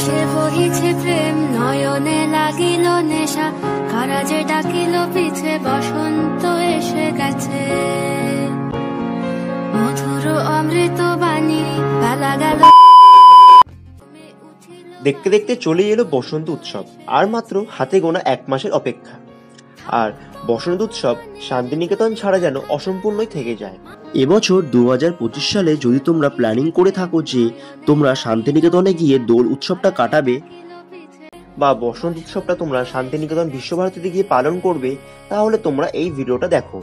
আকাশে বহিছে প্রেম, নয়নে লাগিল নেশা, কারা যে ডাকিল পিছে, বসন্ত এসে গেছে। মধুর অমৃত বাণী, বেলা গেল। দেখতে দেখতে চলে এলো বসন্ত উৎসব। আর মাত্র হাতে গোনা 1 মাসের অপেক্ষা। আর বসন্ত উৎসব শান্তিনিকেতন ছাড়া যেন অসম্পূর্ণই থেকে যায়। এবছর 2025 সালে যদি তোমরা প্ল্যানিং করে থাকো যে তোমরা শান্তিনিকেতনে গিয়ে দোল উৎসবটা কাটাবে বা বসন্ত উৎসবটা তোমরা শান্তিনিকেতন বিশ্বভারতীতে গিয়ে পালন করবে, তাহলে তোমরা এই ভিডিওটা দেখো।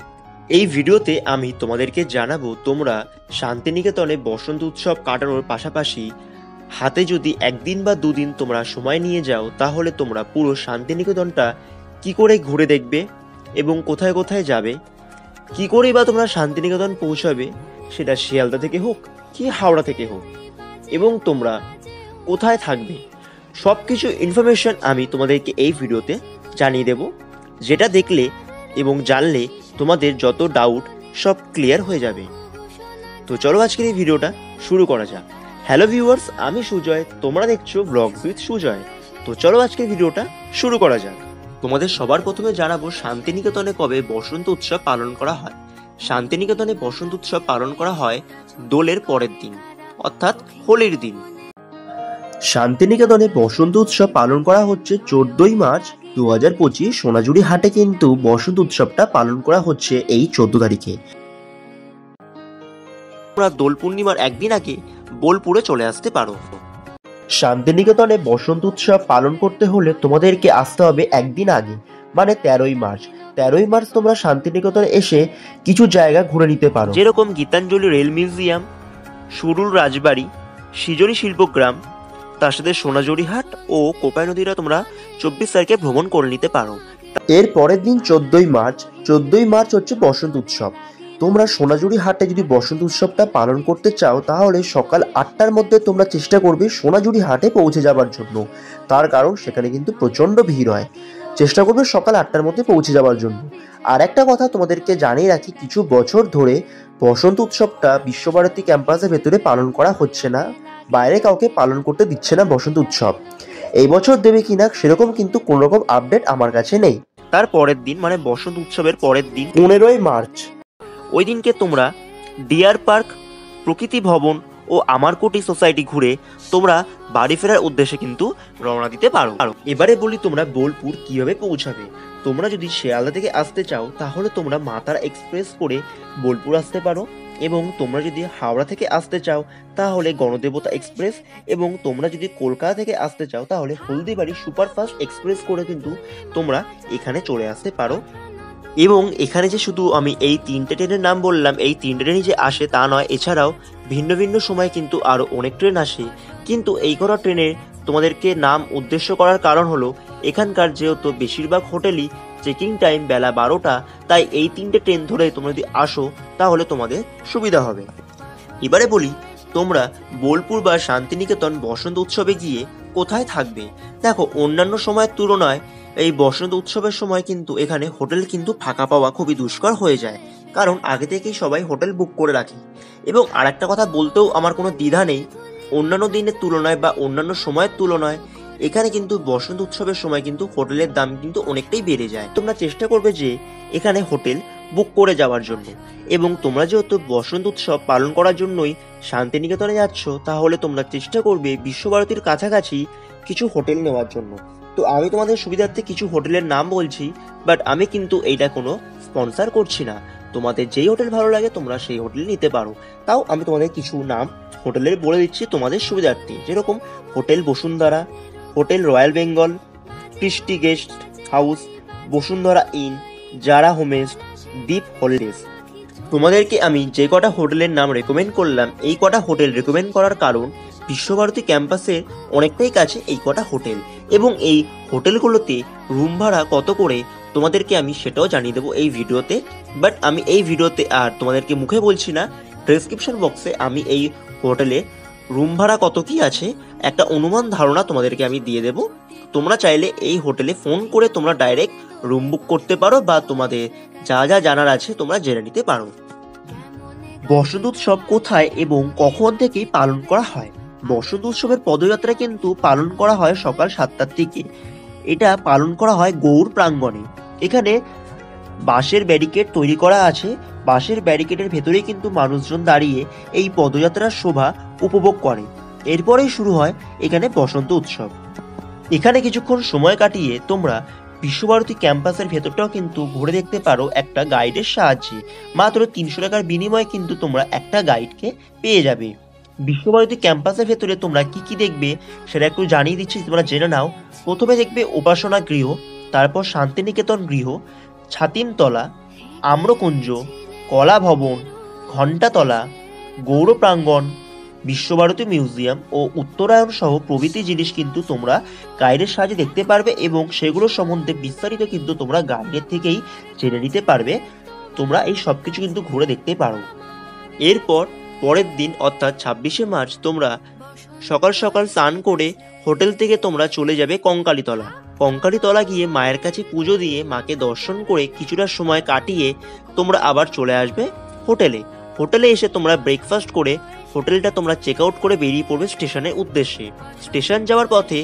এই ভিডিওতে আমি তোমাদেরকে জানাবো তোমরা শান্তিনিকেতনে বসন্ত উৎসব কাটানোর পাশাপাশি হাতে যদি 1 দিন বা 2 দিন তোমরা সময় নিয়ে যাও, তাহলে তোমরা পুরো শান্তিনিকেতনটা কি করে ঘুরে দেখবে এবং কোথায় কোথায় যাবে, কি করে বা তোমরা শান্তিনিকেতন পৌঁছাবে, সেটা শিয়ালদা থেকে হোক কি হাওড়া থেকে হোক, এবং তোমরা কোথায় থাকবে, সব কিছু ইনফরমেশন আমি তোমাদেরকে এই ভিডিওতে জানিয়ে দেব, যেটা দেখলে এবং জানলে তোমাদের যত ডাউট সব ক্লিয়ার হয়ে যাবে। তো চলো আজকের এই ভিডিওটা শুরু করা যাক। হ্যালো ভিউয়ার্স, আমি সুজয়, তোমরা দেখছো ব্লগস উইথ সুজয়। তো চলো আজকের ভিডিওটা শুরু করা যাক। তোমাদের সবার প্রথমে জানাবো শান্তিনিকেতনে কবে বসন্ত উৎসব পালন করা হয়। শান্তিনিকেতনে বসন্ত উৎসব পালন করা হয় দোলের পরের দিন, অর্থাৎ হোলির দিন। শান্তিনিকেতনে বসন্ত উৎসব পালন করা হচ্ছে 14ই মার্চ 2025 সোনাঝুরি হাটে, কিন্তু বসন্ত উৎসবটা পালন করা হচ্ছে এই 14 তারিখে। তোমরা দোল পূর্ণিমার একদিন আগে বোলপুরে চলে আসতে পারো। শান্তিনিকেতনে বসন্ত উৎসব পালন করতে হলে তোমাদেরকে আসতে হবে একদিন আগে, মানে 13ই মার্চ। 13ই মার্চ তোমরা শান্তিনিকেতনে এসে কিছু জায়গা ঘুরে নিতে পারো, যেরকম গীতাঞ্জলি রেল মিউজিয়াম, সুরুল রাজবাড়ি, সৃজনী শিল্পগ্রাম, তার সাথে সোনাঝুরি হাট ও কোপাই নদীরা তোমরা 24 তারিখে ভ্রমণ করে নিতে পারো। এর পরের দিন 14ই মার্চ। 14ই মার্চ হচ্ছে বসন্ত উৎসব। তোমরা সোনাঝুরি হাটে যদি বসন্ত উৎসবটা পালন করতে চাও, তাহলে সকাল 8টার মধ্যে তোমরা চেষ্টা করবে সোনাঝুরি হাটে পৌঁছে যাবার জন্য। তার কারণ সেখানে কিন্তু প্রচণ্ড ভিড় হয়। চেষ্টা করবে সকাল 8টার মধ্যে পৌঁছে যাওয়ার জন্য। আর একটা কথা তোমাদেরকে জানিয়ে রাখি, কিছু বছর ধরে বসন্ত উৎসবটা বিশ্বভারতী ক্যাম্পাসের ভেতরে পালন করা হচ্ছে না, বাইরে কাউকে পালন করতে দিচ্ছে না বসন্ত উৎসব। এই বছর দেবে কিনা সেরকম কিন্তু কোনো রকম আপডেট আমার কাছে নেই। তার পরের দিন, মানে বসন্ত উৎসবের পরের দিন 15ই মার্চ, ওই দিনকে তোমরা ডিয়ার পার্ক, প্রকৃতি ভবন ও আমারকুটি সোসাইটি ঘুরে তোমরা বাড়ি ফেরার উদ্দেশ্যে কিন্তু রওনা দিতে পারো। এবারে বলি তোমরা বোলপুর কিভাবে পৌঁছাবে। তোমরা যদি শিয়ালদা থেকে আসতে চাও, তাহলে তোমরা মাতারা এক্সপ্রেস করে বোলপুর আসতে পারো, এবং তোমরা যদি হাওড়া থেকে আসতে চাও তাহলে গণদেবতা এক্সপ্রেস, এবং তোমরা যদি কলকাতা থেকে আসতে চাও তাহলে হলদিবাড়ি সুপারফাস্ট এক্সপ্রেস করে কিন্তু তোমরা এখানে চলে আসতে পারো। এবং এখানে যে শুধু আমি এই 3টে ট্রেনের নাম বললাম, এই 3টে ট্রেনই যে আসে তা নয়, এছাড়াও ভিন্ন ভিন্ন সময় কিন্তু আরও অনেক ট্রেন আসে। কিন্তু এই কটা ট্রেনের তোমাদেরকে নাম উদ্দেশ্য করার কারণ হলো, এখানকার যেহেতু বেশিরভাগ হোটেলই চেকিং টাইম বেলা 12টা, তাই এই 3টে ট্রেন ধরে তোমরা যদি আসো তাহলে তোমাদের সুবিধা হবে। এবারে বলি তোমরা বোলপুর বা শান্তিনিকেতন বসন্ত উৎসবে গিয়ে কোথায় থাকবে। দেখো, অন্যান্য সময়ের তুলনায় এই বসন্ত উৎসবের সময় কিন্তু এখানে হোটেল কিন্তু ফাঁকা পাওয়া খুবই দুষ্কর হয়ে যায়, কারণ আগে থেকেই সবাই হোটেল বুক করে রাখে। এবং আর একটা কথা বলতেও আমার কোনো দ্বিধা নেই, অন্যান্য দিনের তুলনায় বা অন্যান্য সময়ের তুলনায় এখানে কিন্তু বসন্ত উৎসবের সময় কিন্তু হোটেলের দাম কিন্তু অনেকটাই বেড়ে যায়। তোমরা চেষ্টা করবে যে এখানে হোটেল বুক করে যাওয়ার জন্য। এবং তোমরা যেহেতু বসন্ত উৎসব পালন করার জন্যই শান্তিনিকেতনে যাচ্ছ, তাহলে তোমরা চেষ্টা করবে বিশ্বভারতীর কাছাকাছি কিছু হোটেল নেওয়ার জন্য। তো আমি তোমাদের সুবিধার্থে কিছু হোটেলের নাম বলছি, বাট আমি কিন্তু এইটা কোনো স্পন্সর করছি না। তোমাদের যেই হোটেল ভালো লাগে তোমরা সেই হোটেল নিতে পারো। তাও আমি তোমাদের কিছু নাম হোটেলের বলে দিচ্ছি তোমাদের সুবিধার্থে, যেরকম hotel Bashundhara, hotel royal Bengal, Christy guest house, Bashundhara inn, Zara homestay, Dweep holidays. তোমাদেরকে আমি যে কটা হোটেলের নাম রেকমেন্ড করলাম, এই কটা হোটেল রেকমেন্ড করার কারণ বিশ্বভারতী ক্যাম্পাসের অনেকটাই কাছে এই কটা হোটেল, এবং এই হোটেলগুলোতে রুম ভাড়া কত করে তোমাদেরকে আমি সেটাও জানিয়ে দেবো এই ভিডিওতে। বাট আমি এই ভিডিওতে আর তোমাদেরকে মুখে বলছি না, ডেসক্রিপশন বক্সে আমি এই হোটেলে রুম ভাড়া কত কি আছে একটা অনুমান ধারণা তোমাদেরকে আমি দিয়ে দেবো। তোমরা চাইলে এই হোটেলে ফোন করে তোমরা ডাইরেক্ট রুম বুক করতে পারো, বা তোমাদের যা যা জানার আছে তোমরা জেনে নিতে পারো। বসন্ত উৎসব কোথায় এবং কখন থেকে পালন করা হয়। বসন্ত উৎসবের পদযাত্রা কিন্তু পালন করা হয় সকাল 7টার দিকে। এটা পালন করা হয় গৌড় প্রাঙ্গণে। এখানে বাঁশের ব্যারিকেড তৈরি করা আছে। বাঁশের ব্যারিকেডের ভেতরেই কিন্তু মানুষজন দাঁড়িয়ে এই পদযাত্রার শোভা উপভোগ করে। এরপরেই শুরু হয় এখানে বসন্ত উৎসব। এখানে কিছুক্ষণ সময় কাটিয়ে তোমরা বিশ্বভারতী ক্যাম্পাসের ভেতরটাও কিন্তু ঘুরে দেখতে পারো একটা গাইডের সাহায্যে। মাত্র 300 টাকার বিনিময়ে কিন্তু তোমরা একটা গাইডকে পেয়ে যাবে। বিশ্বভারতী ক্যাম্পাসের ভেতরে তোমরা কি কি দেখবে সেটা একটু জানিয়ে দিচ্ছি, তোমরা জেনে নাও। প্রথমে দেখবে উপাসনা গৃহ, তারপর শান্তিনিকেতন গৃহ, ছাতিমতলা, আম্রকুঞ্জ, কলা ভবন, ঘণ্টাতলা, গৌড় প্রাঙ্গণ, বিশ্বভারতী মিউজিয়াম ও উত্তরায়ণ সহ প্রভৃতি জিনিস কিন্তু তোমরা গাইডের সাহায্যে দেখতে পারবে এবং সেগুলোর সম্বন্ধে বিস্তারিত কিন্তু তোমরা গাইডের থেকেই জেনে নিতে পারবে। তোমরা এই সব কিছু কিন্তু ঘুরে দেখতে পারো। এরপর পরের দিন অর্থাৎ 26শে মার্চ তোমরা সকাল সকাল স্নান করে হোটেল থেকে তোমরা চলে যাবে কঙ্কালীতলা। কঙ্কালীতলা গিয়ে মায়ের কাছে পুজো দিয়ে মাকে দর্শন করে কিছুটা সময় কাটিয়ে তোমরা আবার চলে আসবে হোটেলে। হোটেলে এসে তোমরা ব্রেকফাস্ট করে হোটেলটা তোমরা চেক আউট করে বেরিয়ে পড়বে স্টেশনের উদ্দেশ্যে। স্টেশন যাওয়ার পথে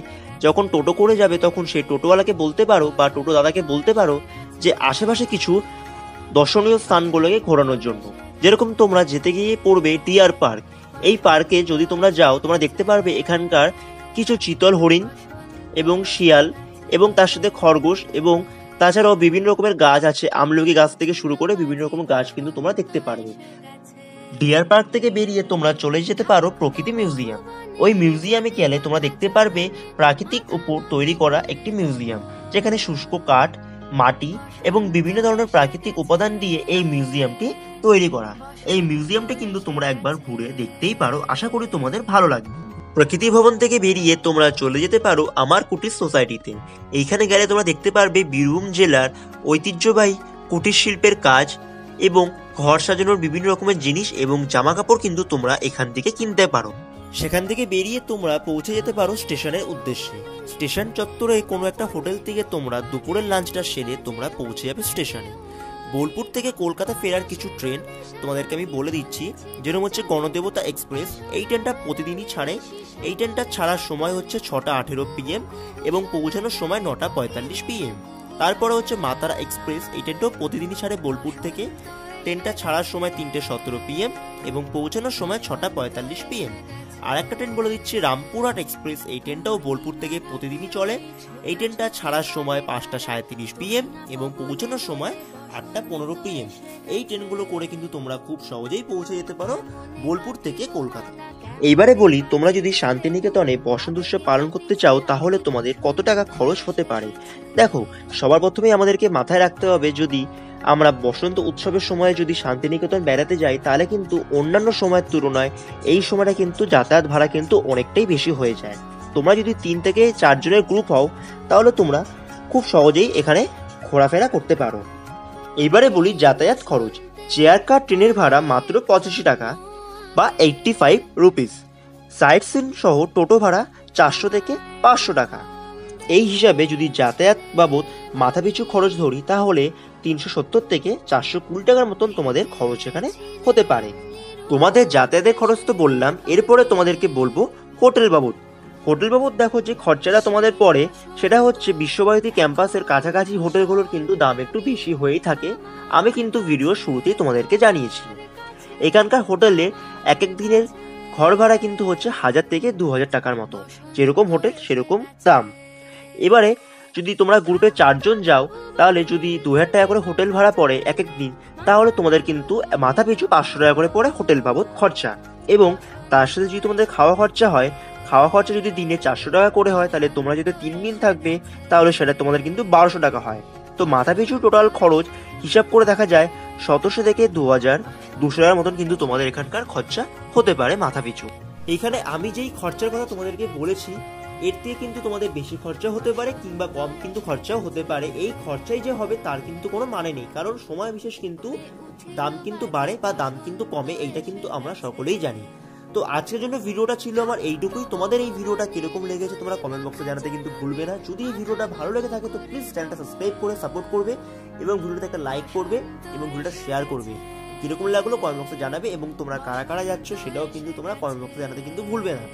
যখন টোটো করে যাবে তখন সেই টোটোওয়ালাকে বলতে পারো বা টোটো দাদাকে বলতে পারো যে আশেপাশে কিছু দর্শনীয় স্থানগুলোকে ঘোরানোর জন্য। যেরকম তোমরা যেতে গিয়ে পড়বে ডিয়ার পার্ক। এই পার্কে যদি তোমরা যাও তোমরা দেখতে পারবে এখানকার কিছু চিতল হরিণ এবং শিয়াল এবং তার সাথে খরগোশ এবং তাছাড়াও বিভিন্ন রকমের গাছ আছে, আমলকি গাছ থেকে শুরু করে বিভিন্ন রকমের গাছ কিন্তু তোমরা দেখতে পারবে। ডিয়ার পার্ক থেকে বেরিয়ে তোমরা চলে যেতে পারো প্রকৃতি মিউজিয়াম। ওই মিউজিয়ামে গেলে তোমরা দেখতে পারবে প্রাকৃতিক উপর তৈরি করা একটি মিউজিয়াম, যেখানে শুষ্ক কাঠ, মাটি এবং বিভিন্ন ধরনের প্রাকৃতিক উপাদান দিয়ে এই মিউজিয়ামটি তৈরি করা। এই মিউজিয়ামটি কিন্তু তোমরা একবার ঘুরে দেখতেই পারো, আশা করি তোমাদের ভালো লাগবে। প্রকৃতি ভবন থেকে বেরিয়ে তোমরা চলে যেতে পারো আমার কুটির সোসাইটিতে। এইখানে গেলে তোমরা দেখতে পারবে বীরভূম জেলার ঐতিহ্যবাহী কুটির শিল্পের কাজ এবং ঘর সাজানোর বিভিন্ন রকমের জিনিস এবং জামা কাপড় কিন্তু তোমরা এখান থেকে কিনতে পারো। সেখান থেকে বেরিয়ে তোমরা পৌঁছে যেতে পারো স্টেশনের উদ্দেশ্যে। স্টেশন চত্বরে কোনো একটা হোটেল থেকে তোমরা দুপুরের লাঞ্চটা সেরে তোমরা পৌঁছে যাবে স্টেশনে। বোলপুর থেকে কলকাতা ফেরার কিছু ট্রেন তোমাদেরকে আমি বলে দিচ্ছি, যেরকম হচ্ছে গণদেবতা এক্সপ্রেস। এই ট্রেনটা প্রতিদিনই ছাড়ে। এই ট্রেনটা ছাড়ার সময় হচ্ছে 6:18 PM এবং পৌঁছানোর সময় 9:45 PM। তারপরে হচ্ছে মাতারা এক্সপ্রেস। এই ট্রেনটাও প্রতিদিনই ছাড়ে বোলপুর থেকে। ট্রেনটা ছাড়ার সময় 3:17 PM এবং পৌঁছানোর সময় 6:45 PM। আর একটা ট্রেন বলে দিচ্ছি রামপুরহাট এক্সপ্রেস। এই ট্রেনটাও বোলপুর থেকে প্রতিদিনই চলে। এই ট্রেনটা ছাড়ার সময় 5:37 PM এবং পৌঁছানোর সময় 8:15 PM। এই ট্রেনগুলো করে কিন্তু তোমরা খুব সহজেই পৌঁছে যেতে পারো বোলপুর থেকে কলকাতা। এইবারে বলি, তোমরা যদি শান্তিনিকেতনে বসন্ত উৎসব পালন করতে চাও তাহলে তোমাদের কত টাকা খরচ হতে পারে। দেখো, সবার প্রথমেই আমাদেরকে মাথায় রাখতে হবে, যদি আমরা বসন্ত উৎসবের সময় যদি শান্তিনিকেতন বেড়াতে যাই তাহলে কিন্তু অন্যান্য সময়ের তুলনায় এই সময়টা কিন্তু যাতায়াত ভাড়া কিন্তু অনেকটাই বেশি হয়ে যায়। তোমরা যদি 3 থেকে 4 জনের গ্রুপ হও তাহলে তোমরা খুব সহজেই এখানে ঘোরাফেরা করতে পারো। এইবারে বলি যাতায়াত খরচ। চেয়ার কার ট্রেনের ভাড়া মাত্র 85 টাকা বা 85 রুপিস। সাইট সিন সহ টোটো ভাড়া 400 থেকে 500 টাকা। এই হিসাবে যদি যাতায়াত বাবদ মাথাপিছু খরচ ধরি তাহলে 370 থেকে 420 টাকার মতন তোমাদের খরচ এখানে হতে পারে। তোমাদের যাতায়াতের খরচ তো বললাম, এরপরে তোমাদেরকে বলবো হোটেল বাবদ। হোটেল বাবদ দেখো যে খরচাটা তোমাদের পড়ে সেটা হচ্ছে বিশ্বভারতী ক্যাম্পাসের কাছাকাছি হোটেলগুলোর কিন্তু দাম একটু বেশি হয়েই থাকে। আমি কিন্তু ভিডিওর শুরুতেই তোমাদেরকে জানিয়েছি। এখানকার হোটেলে এক এক দিনের ঘর ভাড়া কিন্তু হচ্ছে 1000 থেকে 2000 টাকার মতো, যেরকম হোটেল সেরকম দাম। এবারে যদি তোমরা গ্রুপে 4 জন যাও তাহলে যদি 2000 টাকা করে হোটেল ভাড়া পড়ে এক এক দিন, তাহলে তোমাদের কিন্তু মাথা পিছু 500 টাকা করে পড়ে হোটেল বাবদ খরচা। এবং তার সাথে যদি তোমাদের খাওয়া খরচা হয়, খাওয়া খরচা যদি দিনে 400 টাকা করে হয় তাহলে তোমরা যদি 3 দিন থাকবে তাহলে সেটা তোমাদের কিন্তু 1200 টাকা হয়। তো মাথা পিছু টোটাল খরচ হিসাব করে দেখা যায় 1700 থেকে 2200 টাকার মতন কিন্তু তোমাদের এখানকার খরচা হতে পারে মাথা পিছু। এখানে আমি যেই খরচার কথা তোমাদেরকে বলেছি এর থেকে কিন্তু তোমাদের বেশি খরচা হতে পারে কিংবা কম কিন্তু খরচাও হতে পারে। এই খরচাই যে হবে তার কিন্তু কোনো মানে নেই, কারণ সময় বিশেষ কিন্তু দাম কিন্তু বাড়ে বা দাম কিন্তু কমে, এইটা কিন্তু আমরা সকলেই জানি। তো আজকের জন্য ভিডিওটা ছিল আমার এইটুকুই। তোমাদের এই ভিডিওটা কিরকম লেগেছে তোমরা কমেন্ট বক্সে জানাতে কিন্তু ভুলবে না। যদি এই ভিডিওটা ভালো লেগে থাকে তো প্লিজ চ্যানেলটা সাবস্ক্রাইব করে সাপোর্ট করবে এবং ভিডিওটাতে একটা লাইক করবে এবং ভিডিওটা শেয়ার করবে। কিরকম লাগলো কমেন্ট বক্সে জানাবে এবং তোমরা কারা কারা যাচ্ছ সেটাও কিন্তু তোমরা কমেন্ট বক্সে জানাতে কিন্তু ভুলবে না।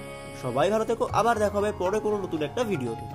সবাই ভালো থেকো, আবার দেখা হবে পরে কোনো নতুন একটা ভিডিওতে।